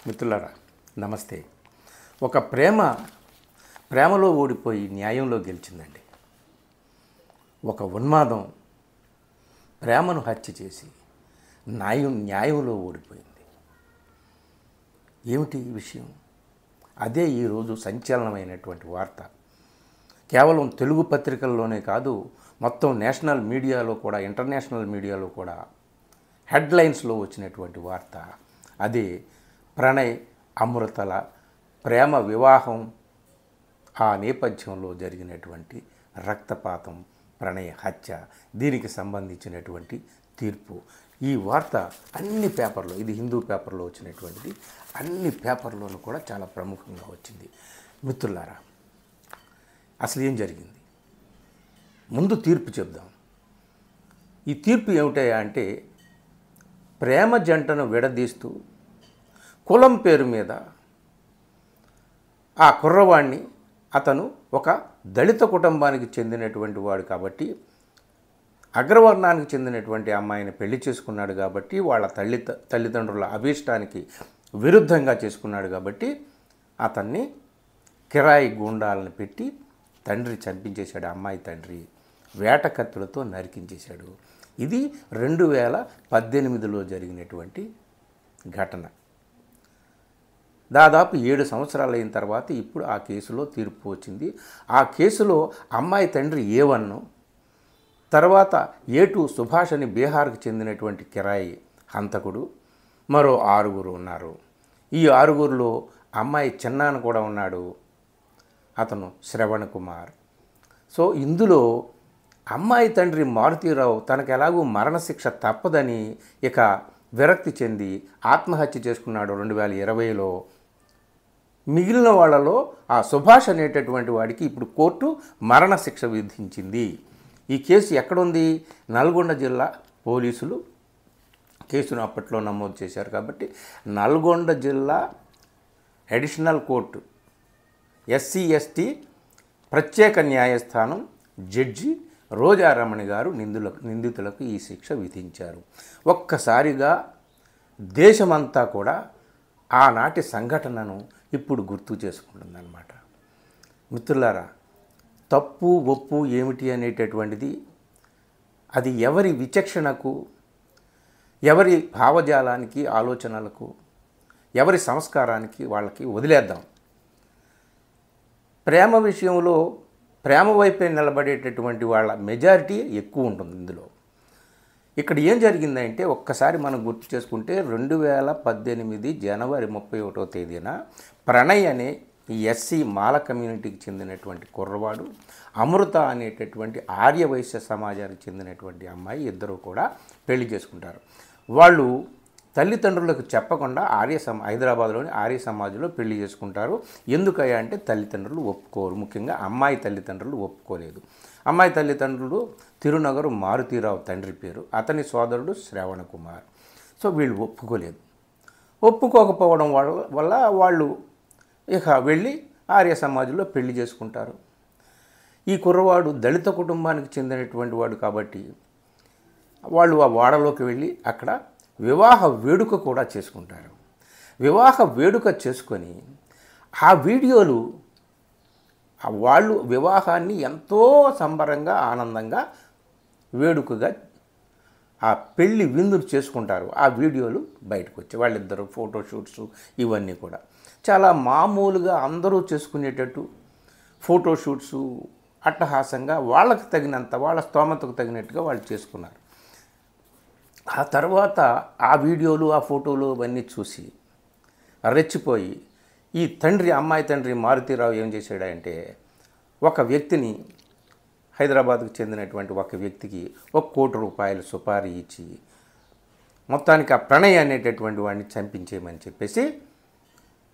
మిత్రులారా నమస్తే. ఒక ప్రేమలో ఓడిపోయి న్యాయంలో గెలిచిందండి. ఒక ఉన్మాదం ప్రేమను హత్య చేసి న్యాయంలో ఓడిపోయింది. ఏమిటి ఈ విషయం? అదే ఈరోజు సంచలనమైనటువంటి వార్త. కేవలం తెలుగు పత్రికల్లోనే కాదు, మొత్తం నేషనల్ మీడియాలో కూడా, ఇంటర్నేషనల్ మీడియాలో కూడా హెడ్లైన్స్లో వచ్చినటువంటి వార్త. అదే ప్రణయ్ అమృతల ప్రేమ వివాహం. ఆ నేపథ్యంలో జరిగినటువంటి రక్తపాతం, ప్రణయ్ హత్య, దీనికి సంబంధించినటువంటి తీర్పు. ఈ వార్త అన్ని పేపర్లో, ఇది హిందూ పేపర్లో వచ్చినటువంటిది, అన్ని పేపర్లోనూ కూడా చాలా ప్రముఖంగా వచ్చింది. మిత్రులారా, అసలు ఏం జరిగింది? ముందు తీర్పు చెప్దాం. ఈ తీర్పు ఏమిటయా అంటే, ప్రేమ జంటను విడదీస్తూ కులం పేరు మీద ఆ కుర్రవాణ్ణి, అతను ఒక దళిత కుటుంబానికి చెందినటువంటి వాడు కాబట్టి, అగ్రవర్ణానికి చెందినటువంటి అమ్మాయిని పెళ్లి చేసుకున్నాడు కాబట్టి, వాళ్ళ తల్లిదండ్రుల అభీష్టానికి విరుద్ధంగా చేసుకున్నాడు కాబట్టి, అతన్ని కిరాయి గూండాలను పెట్టి తండ్రి చంపించేశాడు. అమ్మాయి తండ్రి వేట కత్తులతో నరికించేశాడు. ఇది 2018లో జరిగినటువంటి ఘటన. దాదాపు 7 సంవత్సరాలు అయిన తర్వాత ఇప్పుడు ఆ కేసులో తీర్పు వచ్చింది. ఆ కేసులో అమ్మాయి తండ్రి A1, తర్వాత A2 సుభాష్ అని బీహార్కి చెందినటువంటి కిరాయి హంతకుడు, మరో 6 ఉన్నారు. ఈ 6లో అమ్మాయి చిన్నాన్న కూడా ఉన్నాడు, అతను శ్రవణ్ కుమార్. సో ఇందులో అమ్మాయి తండ్రి మారుతీరావు తనకు ఎలాగూ మరణశిక్ష తప్పదని ఇక విరక్తి చెంది ఆత్మహత్య చేసుకున్నాడు 2020లో. మిగిలిన వాళ్ళలో ఆ సుభాష్ అనేటటువంటి వాడికి ఇప్పుడు కోర్టు మరణశిక్ష విధించింది. ఈ కేసు ఎక్కడుంది? నల్గొండ జిల్లా పోలీసులు కేసును అప్పట్లో నమోదు చేశారు కాబట్టి, నల్గొండ జిల్లా అడిషనల్ కోర్టు SC/ST ప్రత్యేక న్యాయస్థానం జడ్జి రోజారమణి గారు నిందితులకు ఈ శిక్ష విధించారు. ఒక్కసారిగా దేశమంతా కూడా ఆనాటి సంఘటనను ఇప్పుడు గుర్తు చేసుకుంటుందన్నమాట. మిత్రులారా, తప్పు ఒప్పు ఏమిటి అనేటటువంటిది అది ఎవరి విచక్షణకు, ఎవరి భావజాలానికి, ఆలోచనలకు, ఎవరి సంస్కారానికి వాళ్ళకి వదిలేద్దాం. ప్రేమ విషయంలో ప్రేమ వైపే నిలబడేటటువంటి వాళ్ళ మెజారిటీ ఎక్కువ ఉంటుంది ఇందులో. ఇక్కడ ఏం జరిగిందంటే, ఒక్కసారి మనం గుర్తు చేసుకుంటే 2018 జనవరి 31వ తేదీన ప్రణయ్ అనే ఈ SC మాల కమ్యూనిటీకి చెందినటువంటి కుర్రవాడు, అమృత అనేటటువంటి ఆర్యవైశ్య సమాజానికి చెందినటువంటి అమ్మాయి, ఇద్దరు కూడా పెళ్లి చేసుకుంటారు. వాళ్ళు తల్లిదండ్రులకు చెప్పకుండా హైదరాబాద్లోని ఆర్య సమాజంలో పెళ్లి చేసుకుంటారు. ఎందుకయ్యా అంటే తల్లిదండ్రులు ఒప్పుకోరు. ముఖ్యంగా అమ్మాయి తల్లిదండ్రులు ఒప్పుకోలేదు. అమ్మాయి తల్లిదండ్రులు తిరునగరు మారుతీరావు తండ్రి పేరు, అతని సోదరుడు శ్రవణ్ కుమార్. సో వీళ్ళు ఒప్పుకోలేదు. ఒప్పుకోకపోవడం వల్ల వాళ్ళు ఇక వెళ్ళి ఆర్య సమాజంలో పెళ్లి చేసుకుంటారు. ఈ కుర్రవాడు దళిత కుటుంబానికి చెందినటువంటి వాడు కాబట్టి వాళ్ళు ఆ వాడలోకి వెళ్ళి అక్కడ వివాహ వేడుక కూడా చేసుకుంటారు. వివాహ వేడుక చేసుకొని ఆ వీడియోలు వాళ్ళు వివాహాన్ని ఎంతో సంబరంగా, ఆనందంగా, వేడుకగా ఆ పెళ్లి విందులు చేసుకుంటారు. ఆ వీడియోలు బయటకు వచ్చాయి. వాళ్ళిద్దరు ఫోటోషూట్స్ ఇవన్నీ కూడా చాలా మామూలుగా అందరూ చేసుకునేటట్టు ఫోటోషూట్స్ అట్టహాసంగా వాళ్ళకి తగినంత, వాళ్ళ స్తోమతకు తగినట్టుగా వాళ్ళు చేసుకున్నారు. ఆ తర్వాత ఆ వీడియోలు, ఆ ఫోటోలు అవన్నీ చూసి రెచ్చిపోయి ఈ అమ్మాయి తండ్రి మారుతీరావు ఏం చేశాడంటే, ఒక వ్యక్తిని, హైదరాబాద్కు చెందినటువంటి ఒక వ్యక్తికి 1 కోటి రూపాయలు సుపారీ ఇచ్చి మొత్తానికి ఆ ప్రణయ్ అనేటటువంటి వాడిని చంపించేయమని చెప్పేసి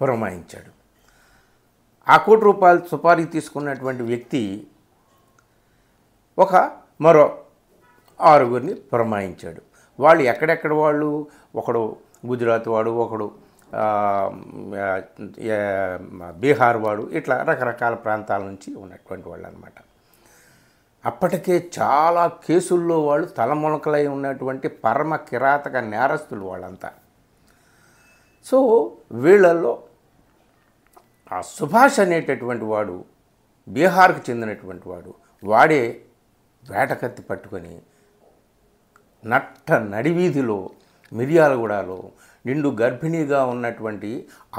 పురమాయించాడు. ఆ 1 కోటి రూపాయలు సుపారీ తీసుకున్నటువంటి వ్యక్తి మరో 6 పురమాయించాడు. వాళ్ళు ఎక్కడెక్కడ వాళ్ళు, ఒకడు గుజరాత్ వాడు, ఒకడు బీహార్ వాడు, ఇట్లా రకరకాల ప్రాంతాల నుంచి ఉన్నటువంటి వాళ్ళు అన్నమాట. అప్పటికే చాలా కేసుల్లో వాళ్ళు తలమునకలై ఉన్నటువంటి పరమ కిరాతక నేరస్తులు వాళ్ళంతా. సో వీళ్ళల్లో ఆ సుభాష్ అనేటటువంటి వాడు బీహార్కు చెందినటువంటి వాడు, వాడే వేటకత్తి పట్టుకొని నట్ట నడివీధిలో మిర్యాలగూడలో నిండు గర్భిణీగా ఉన్నటువంటి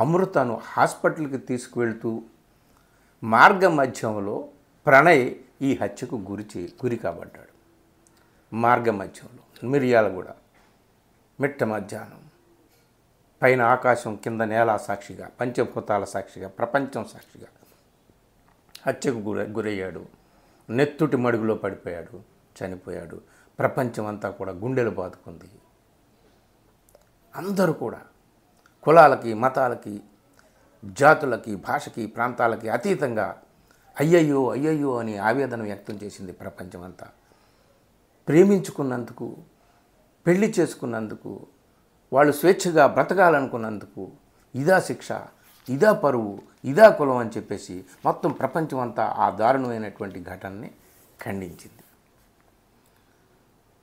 అమృతను హాస్పిటల్కి తీసుకువెళ్తూ మార్గ మధ్యంలో ప్రణయ్ ఈ హత్యకు గురి కాబడ్డాడు. మార్గ మధ్యంలో మిర్యాలగూడ మిట్ట మధ్యాహ్నం, పైన ఆకాశం కింద నేల సాక్షిగా, పంచభూతాల సాక్షిగా, ప్రపంచం సాక్షిగా హత్యకు గురయ్యాడు. నెత్తుటి మడుగులో పడిపోయాడు, చనిపోయాడు. ప్రపంచం అంతా కూడా గుండెలు బాదుకుంది. అందరూ కూడా కులాలకి, మతాలకి, జాతులకి, భాషకి, ప్రాంతాలకి అతీతంగా అయ్యయ్యో అయ్యయ్యో అని ఆవేదన వ్యక్తం చేసింది ప్రపంచం అంతా. ప్రేమించుకున్నందుకు, పెళ్లి చేసుకున్నందుకు, వాళ్ళు స్వేచ్ఛగా బ్రతకాలనుకున్నందుకు ఇదా శిక్ష, ఇదా పరువు, ఇదా కులం అని చెప్పేసి మొత్తం ప్రపంచం అంతా ఆ దారుణమైనటువంటి ఘటనని ఖండించింది.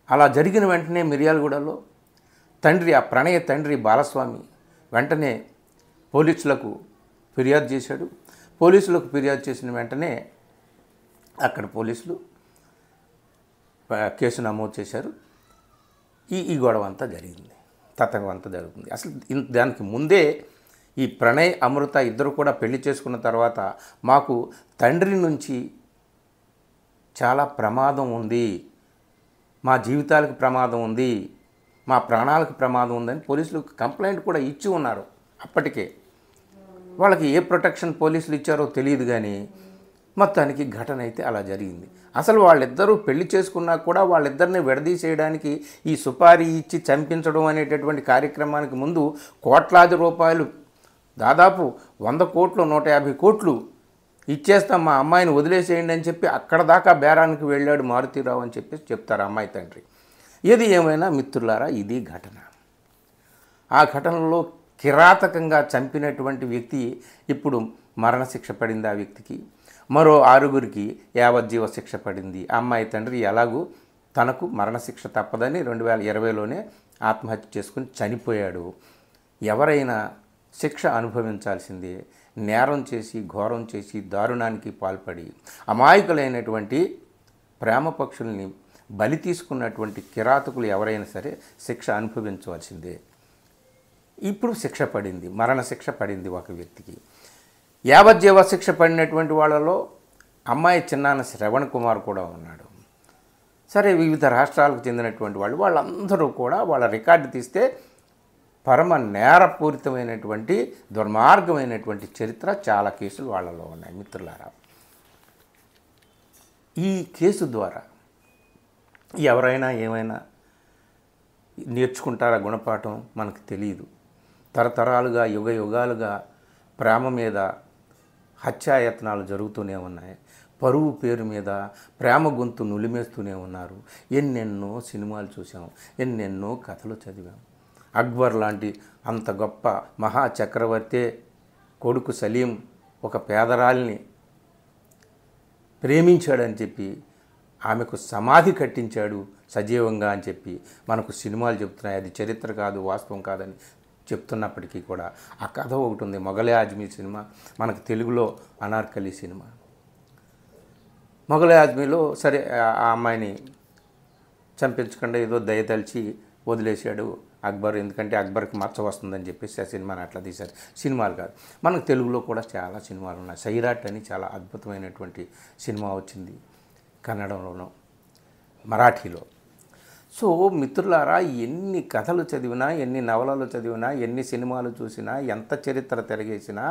అలా జరిగిన వెంటనే మిర్యాలగూడలో తండ్రి, ఆ ప్రణయ తండ్రి బాలస్వామి వెంటనే పోలీసులకు ఫిర్యాదు చేశాడు. పోలీసులకు ఫిర్యాదు చేసిన వెంటనే అక్కడ పోలీసులు కేసు నమోదు చేశారు. ఈ గొడవ అంతా జరిగింది, తతంగం అంతా జరుగుతుంది. అసలు దానికి ముందే ఈ ప్రణయ్, అమృత ఇద్దరు కూడా పెళ్లి చేసుకున్న తర్వాత మాకు తండ్రి నుంచి చాలా ప్రమాదం ఉంది, మా జీవితాలకు ప్రమాదం ఉంది, మా ప్రాణాలకు ప్రమాదం ఉందని పోలీసులకు కంప్లైంట్ కూడా ఇచ్చి ఉన్నారు. అప్పటికే వాళ్ళకి ఏ ప్రొటెక్షన్ పోలీసులు ఇచ్చారో తెలియదు, కానీ మొత్తానికి ఘటన అయితే అలా జరిగింది. అసలు వాళ్ళిద్దరూ పెళ్లి చేసుకున్నా కూడా వాళ్ళిద్దరిని విడదీసేయడానికి ఈ సుపారీ ఇచ్చి చంపించడం అనేటటువంటి కార్యక్రమానికి ముందు కోట్లాది రూపాయలు, దాదాపు 100 కోట్లు 150 కోట్లు ఇచ్చేస్తాం, మా అమ్మాయిని వదిలేసేయండి అని చెప్పి అక్కడ దాకా బేరానికి వెళ్ళాడు మారుతీరావు అని చెప్పి చెప్తారు అమ్మాయి తండ్రి. ఏది ఏమైనా మిత్రులారా, ఇది ఘటన. ఆ ఘటనలో కిరాతకంగా చంపినటువంటి వ్యక్తి ఇప్పుడు మరణశిక్ష పడింది. ఆ వ్యక్తికి మరో 6గురికి యావజ్జీవ శిక్ష పడింది. అమ్మాయి తండ్రి ఎలాగూ తనకు మరణశిక్ష తప్పదని 2020లోనే ఆత్మహత్య చేసుకుని చనిపోయాడు. ఎవరైనా శిక్ష అనుభవించాల్సిందే. నేరం చేసి, ఘోరం చేసి, దారుణానికి పాల్పడి అమాయకులైనటువంటి ప్రేమ పక్షుల్ని బలి తీసుకున్నటువంటి కిరాతకులు ఎవరైనా సరే శిక్ష అనుభవించవలసిందే. ఇప్పుడు శిక్ష పడింది, మరణశిక్ష పడింది ఒక వ్యక్తికి. యావజ్జీవ శిక్ష పడినటువంటి వాళ్ళలో అమ్మాయి చిన్నాన్న శ్రవణ్ కుమార్ కూడా ఉన్నాడు. సరే, వివిధ రాష్ట్రాలకు చెందినటువంటి వాళ్ళందరూ కూడా వాళ్ళ రికార్డు తీస్తే పరమ నేరపూరితమైనటువంటి దుర్మార్గమైనటువంటి చరిత్ర చాలా కేసులు వాళ్ళలో ఉన్నాయి. మిత్రులారా, ఈ కేసు ద్వారా ఎవరైనా ఏమైనా నేర్చుకుంటారా గుణపాఠం మనకు తెలియదు. తరతరాలుగా, యుగ యుగాలుగా ప్రేమ మీద హత్యాయత్నాలు జరుగుతూనే ఉన్నాయి. పరువు పేరు మీద ప్రేమ గొంతు నులిమేస్తూనే ఉన్నారు. ఎన్నెన్నో సినిమాలు చూసాం, ఎన్నెన్నో కథలు చదివాం. అక్బర్ లాంటి అంత గొప్ప మహా చక్రవర్తే కొడుకు సలీం ఒక పేదరాల్ని ప్రేమించాడని చెప్పి ఆమెకు సమాధి కట్టించాడు సజీవంగా అని చెప్పి మనకు సినిమాలు చెప్తున్నాయి. అది చరిత్ర కాదు, వాస్తవం కాదని చెప్తున్నప్పటికీ కూడా ఆ కథ ఒకటి ఉంది. మొఘలే ఆజ్మీ సినిమా, మనకు తెలుగులో అనార్కలి సినిమా. మొఘలే ఆజ్మీలో సరే ఆ అమ్మాయిని చంపించకుండా ఏదో దయతలిచి వదిలేశాడు అక్బర్, ఎందుకంటే అక్బర్కి మచ్చ వస్తుందని చెప్పేసి ఆ సినిమాని అట్లా తీశారు. సినిమాలు కాదు, మనకు తెలుగులో కూడా చాలా సినిమాలు ఉన్నాయి. సైరాట్ అని చాలా అద్భుతమైనటువంటి సినిమా వచ్చింది కన్నడంలోనూ, మరాఠీలో. సో మిత్రులారా, ఎన్ని కథలు చదివినా, ఎన్ని నవలలు చదివినా, ఎన్ని సినిమాలు చూసినా, ఎంత చరిత్ర తిరిగేసినా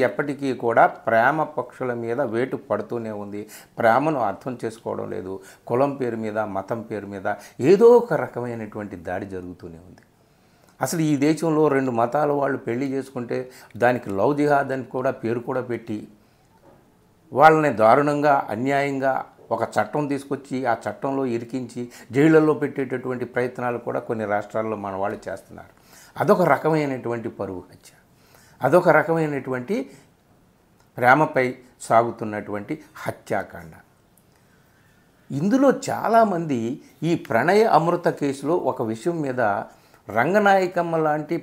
ఎప్పటికీ కూడా ప్రేమ పక్షుల మీద వేటు పడుతూనే ఉంది. ప్రేమను అర్థం చేసుకోవడం లేదు. కులం పేరు మీద, మతం పేరు మీద ఏదో ఒక రకమైనటువంటి దాడి జరుగుతూనే ఉంది. అసలు ఈ దేశంలో 2 మతాల వాళ్ళు పెళ్లి చేసుకుంటే దానికి లవ్ జిహాద్ అని కూడా పేరు కూడా పెట్టి వాళ్ళని దారుణంగా, అన్యాయంగా ఒక చట్టం తీసుకొచ్చి ఆ చట్టంలో ఇరికించి జైళ్ళల్లో పెట్టేటటువంటి ప్రయత్నాలు కూడా కొన్ని రాష్ట్రాల్లో మన వాళ్ళు చేస్తున్నారు. అదొక రకమైనటువంటి పరువు హత్య, అదొక రకమైనటువంటి ప్రేమపై సాగుతున్నటువంటి హత్యాకాండ. ఇందులో చాలామంది ఈ ప్రణయ అమృత కేసులో ఒక విషయం మీద రంగనాయకమ్మ లాంటి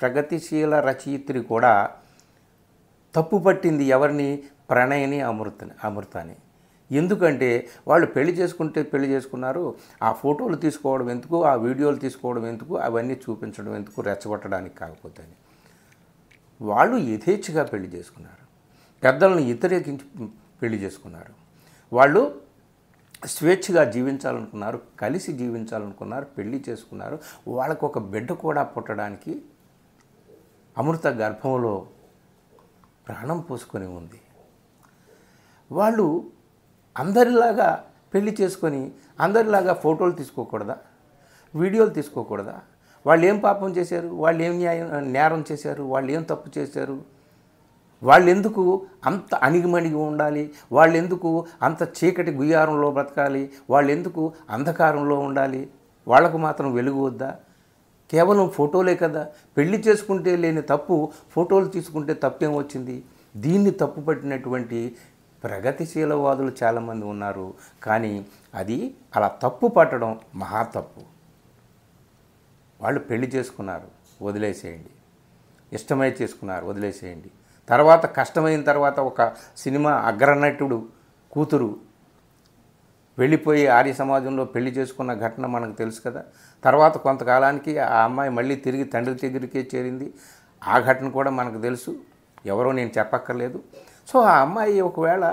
ప్రగతిశీల రచయిత్రి కూడా తప్పు పట్టింది ఎవరిని? ప్రణయ్ని, అమృతని. ఎందుకంటే వాళ్ళు పెళ్లి చేసుకున్నారు, ఆ ఫోటోలు తీసుకోవడం ఎందుకు, ఆ వీడియోలు తీసుకోవడం ఎందుకు, అవన్నీ చూపించడం ఎందుకు, రెచ్చగొట్టడానికి కాకపోతే అని. వాళ్ళు యథేచ్ఛగా పెళ్లి చేసుకున్నారు, పెద్దలను వ్యతిరేకించి పెళ్లి చేసుకున్నారు. వాళ్ళు స్వేచ్ఛగా జీవించాలనుకున్నారు, కలిసి జీవించాలనుకున్నారు, పెళ్లి చేసుకున్నారు. వాళ్ళకు ఒక బిడ్డ కూడా పుట్టడానికి అమృత గర్భంలో ప్రాణం పోసుకొని ఉంది. వాళ్ళు అందరిలాగా పెళ్లి చేసుకొని అందరిలాగా ఫోటోలు తీసుకోకూడదా, వీడియోలు తీసుకోకూడదా? వాళ్ళు ఏం పాపం చేశారు? వాళ్ళు ఏం నేరం చేశారు? వాళ్ళు ఏం తప్పు చేశారు? వాళ్ళెందుకు అంత అణిగిమణిగి ఉండాలి? వాళ్ళెందుకు అంత చీకటి గుయ్యారంలో బ్రతకాలి? వాళ్ళెందుకు అంధకారంలో ఉండాలి? వాళ్లకు మాత్రం వెలుగు వద్దా? కేవలం ఫోటోలే కదా. పెళ్లి చేసుకుంటే లేని తప్పు ఫోటోలు తీసుకుంటే తప్పేం వచ్చింది? దీన్ని తప్పు పట్టినటువంటి ప్రగతిశీలవాదులు చాలామంది ఉన్నారు. కానీ అది అలా తప్పు పట్టడం మహా తప్పు. వాళ్ళు పెళ్లి చేసుకున్నారు, వదిలేసేయండి. ఇష్టమై చేసుకున్నారు, వదిలేసేయండి. తర్వాత కష్టమైన తర్వాత ఒక సినిమా అగ్రనటుడు కూతురు వెళ్ళిపోయి ఆర్య సమాజంలో పెళ్లి చేసుకున్న ఘటన మనకు తెలుసు కదా. తర్వాత కొంతకాలానికి ఆ అమ్మాయి మళ్ళీ తిరిగి తండ్రి దగ్గరికే చేరింది. ఆ ఘటన కూడా మనకు తెలుసు, ఎవరో నేను చెప్పక్కర్లేదు. సో ఆ అమ్మాయి ఒకవేళ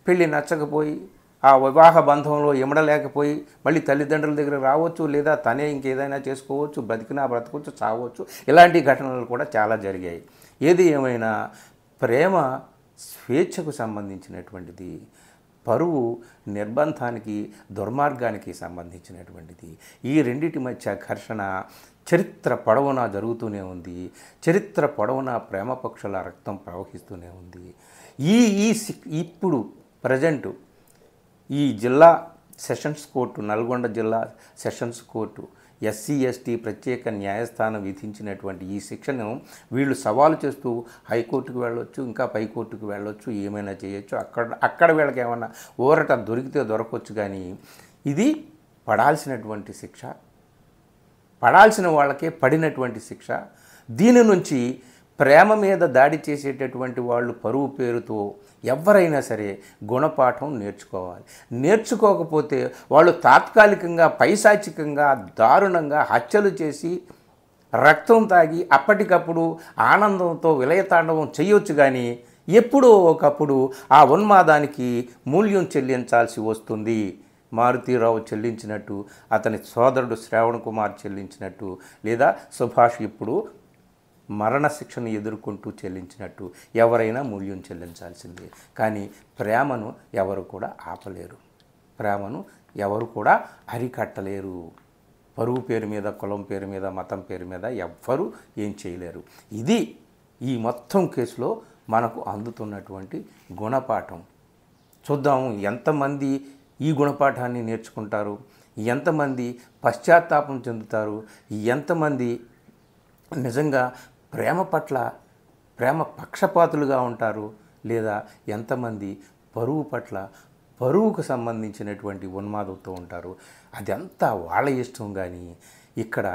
పెళ్ళి నచ్చకపోయి ఆ వివాహ బంధంలో ఇమడలేకపోయి మళ్ళీ తల్లిదండ్రుల దగ్గర రావచ్చు, లేదా తనే ఇంకేదైనా చేసుకోవచ్చు, బ్రతికినా బ్రతకొచ్చు, చావచ్చు. ఇలాంటి ఘటనలు కూడా చాలా జరిగాయి. ఏది ఏమైనా ప్రేమ స్వేచ్ఛకు సంబంధించినటువంటిది, పరువు నిర్బంధానికి, దుర్మార్గానికి సంబంధించినటువంటిది. ఈ రెండిటి మధ్య ఘర్షణ చరిత్ర పొడవునా జరుగుతూనే ఉంది. చరిత్ర పొడవునా ప్రేమ పక్షుల రక్తం ప్రవహిస్తూనే ఉంది. ఇప్పుడు ప్రజెంటు ఈ జిల్లా సెషన్స్ కోర్టు, నల్గొండ జిల్లా సెషన్స్ కోర్టు ఎస్సీ ఎస్టీ ప్రత్యేక న్యాయస్థానం విధించినటువంటి ఈ శిక్షను వీళ్ళు సవాలు చేస్తూ హైకోర్టుకు వెళ్ళొచ్చు, ఇంకా పైకోర్టుకు వెళ్ళొచ్చు, ఏమైనా చేయొచ్చు. అక్కడ వీళ్ళకి ఏమన్నా ఊరట దొరికితే దొరకవచ్చు. కానీ ఇది పడాల్సినటువంటి శిక్ష, పడాల్సిన వాళ్ళకే పడినటువంటి శిక్ష. దీని నుంచి ప్రేమ మీద దాడి చేసేటటువంటి వాళ్ళు పరువు పేరుతో ఎవరైనా సరే గుణపాఠం నేర్చుకోవాలి. నేర్చుకోకపోతే వాళ్ళు తాత్కాలికంగా, పైశాచికంగా, దారుణంగా హత్యలు చేసి రక్తం తాగి అప్పటికప్పుడు ఆనందంతో విలయతాండవం చేయొచ్చు. కానీ ఎప్పుడో ఒకప్పుడు ఆ ఉన్మాదానికి మూల్యం చెల్లించాల్సి వస్తుంది. మారుతీరావు చెల్లించినట్టు, అతని సోదరుడు శ్రావణ్ కుమార్ చెల్లించినట్టు, లేదా సుభాష్ ఇప్పుడు మరణశిక్షను ఎదుర్కొంటూ చెల్లించినట్టు ఎవరైనా మూల్యం చెల్లించాల్సిందే. కానీ ప్రేమను ఎవరు కూడా ఆపలేరు, ప్రేమను ఎవరు కూడా అరికట్టలేరు. పరువు పేరు మీద, కులం పేరు మీద, మతం పేరు మీద ఎవ్వరూ ఏం చేయలేరు. ఇది ఈ మొత్తం కేసులో మనకు అందుతున్నటువంటి గుణపాఠం. చూద్దాము ఎంతమంది ఈ గుణపాఠాన్ని నేర్చుకుంటారు, ఎంతమంది పశ్చాత్తాపం చెందుతారు, ఎంతమంది నిజంగా ప్రేమ పట్ల ప్రేమ పక్షపాతులుగా ఉంటారు, లేదా ఎంతమంది పరువు పట్ల పరువుకు సంబంధించినటువంటి ఉన్మాదంతో ఉంటారు. అదంతా వాళ్ళ ఇష్టం. కానీ ఇక్కడ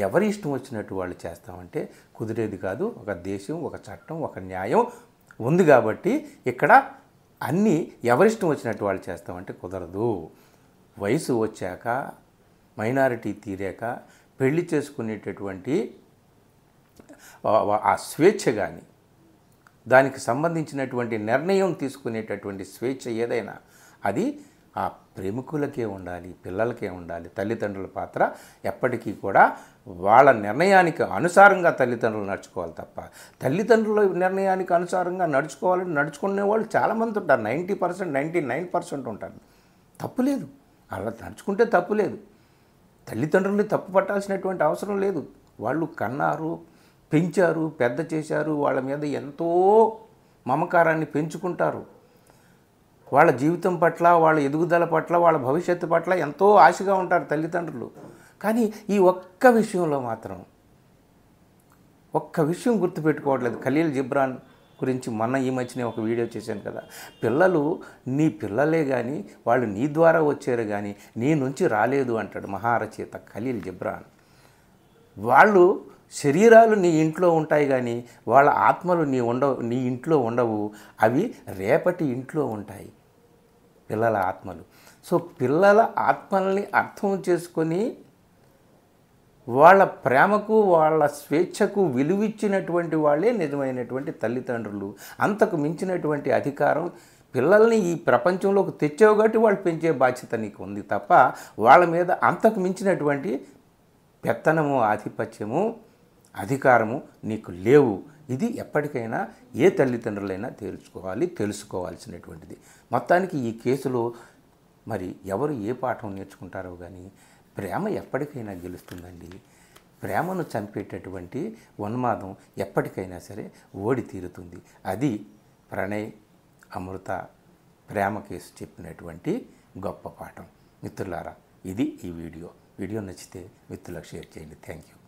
ఎవరి ఇష్టం వచ్చినట్టు వాళ్ళు చేస్తామంటే కుదిరేది కాదు. ఒక దేశం, ఒక చట్టం, ఒక న్యాయం ఉంది కాబట్టి ఇక్కడ అన్నీ ఎవరిష్టం వచ్చినట్టు వాళ్ళు చేస్తామంటే కుదరదు. వయసు వచ్చాక, మైనారిటీ తీరాక పెళ్లి చేసుకునేటటువంటి ఆ స్వేచ్ఛ కానీ, దానికి సంబంధించినటువంటి నిర్ణయం తీసుకునేటటువంటి స్వేచ్ఛ ఏదైనా అది ఆ ప్రేమికులకే ఉండాలి, పిల్లలకే ఉండాలి. తల్లిదండ్రుల పాత్ర ఎప్పటికీ కూడా వాళ్ళ నిర్ణయానికి అనుసారంగా తల్లిదండ్రులు నడుచుకోవాలి తప్ప, తల్లిదండ్రుల నిర్ణయానికి అనుసారంగా నడుచుకోవాలని నడుచుకునే వాళ్ళు చాలామంది ఉంటారు. 90%, 99% ఉంటారు. తప్పులేదు, అలా నడుచుకుంటే తప్పులేదు. తల్లిదండ్రుల్ని తప్పు పట్టాల్సినటువంటి అవసరం లేదు. వాళ్ళు కన్నారు, పెంచారు, పెద్ద చేశారు, వాళ్ళ మీద ఎంతో మమకారాన్ని పెంచుకుంటారు. వాళ్ళ జీవితం పట్ల, వాళ్ళ ఎదుగుదల పట్ల, వాళ్ళ భవిష్యత్తు పట్ల ఎంతో ఆశగా ఉంటారు తల్లిదండ్రులు. కానీ ఈ ఒక్క విషయంలో మాత్రం ఒక్క విషయం గుర్తుపెట్టుకోవట్లేదు. ఖలీల్ జిబ్రాన్ గురించి మొన్న ఈ మధ్యనే ఒక వీడియో చేశాను కదా. పిల్లలు నీ పిల్లలే కానీ వాళ్ళు నీ ద్వారా వచ్చారు కానీ నీ నుంచి రాలేదు అంటాడు మహారచయిత ఖలీల్ జిబ్రాన్. వాళ్ళు శరీరాలు నీ ఇంట్లో ఉంటాయి కానీ వాళ్ళ ఆత్మలు నీ ఇంట్లో ఉండవు. అవి రేపటి ఇంట్లో ఉంటాయి పిల్లల ఆత్మలు. సో పిల్లల ఆత్మల్ని అర్థం చేసుకొని వాళ్ళ ప్రేమకు వాళ్ళ స్వేచ్ఛకు విలువిచ్చినటువంటి వాళ్ళే నిజమైనటువంటి తల్లిదండ్రులు. అంతకు మించినటువంటి అధికారం పిల్లల్ని ఈ ప్రపంచంలోకి తెచ్చావు కాబట్టి వాళ్ళు పెంచే బాధ్యత నీకు ఉంది తప్ప వాళ్ళ మీద అంతకు మించినటువంటి పెత్తనము, ఆధిపత్యము, అధికారము నీకు లేవు. ఇది ఎప్పటికైనా ఏ తల్లిదండ్రులైనా తెలుసుకోవాల్సినటువంటిది. మొత్తానికి ఈ కేసులో మరి ఎవరు ఏ పాఠం నేర్చుకుంటారో కానీ ప్రేమ ఎప్పటికైనా గెలుస్తుందండి. ప్రేమను చంపేటటువంటి ఉన్మాదం ఎప్పటికైనా సరే ఓడి తీరుతుంది. అది ప్రణయ్, అమృత ప్రేమ కేసు చెప్పినటువంటి గొప్ప పాఠం. మిత్రులారా, ఇది ఈ వీడియో నచ్చితే మిత్రులకు షేర్ చేయండి. Thank you.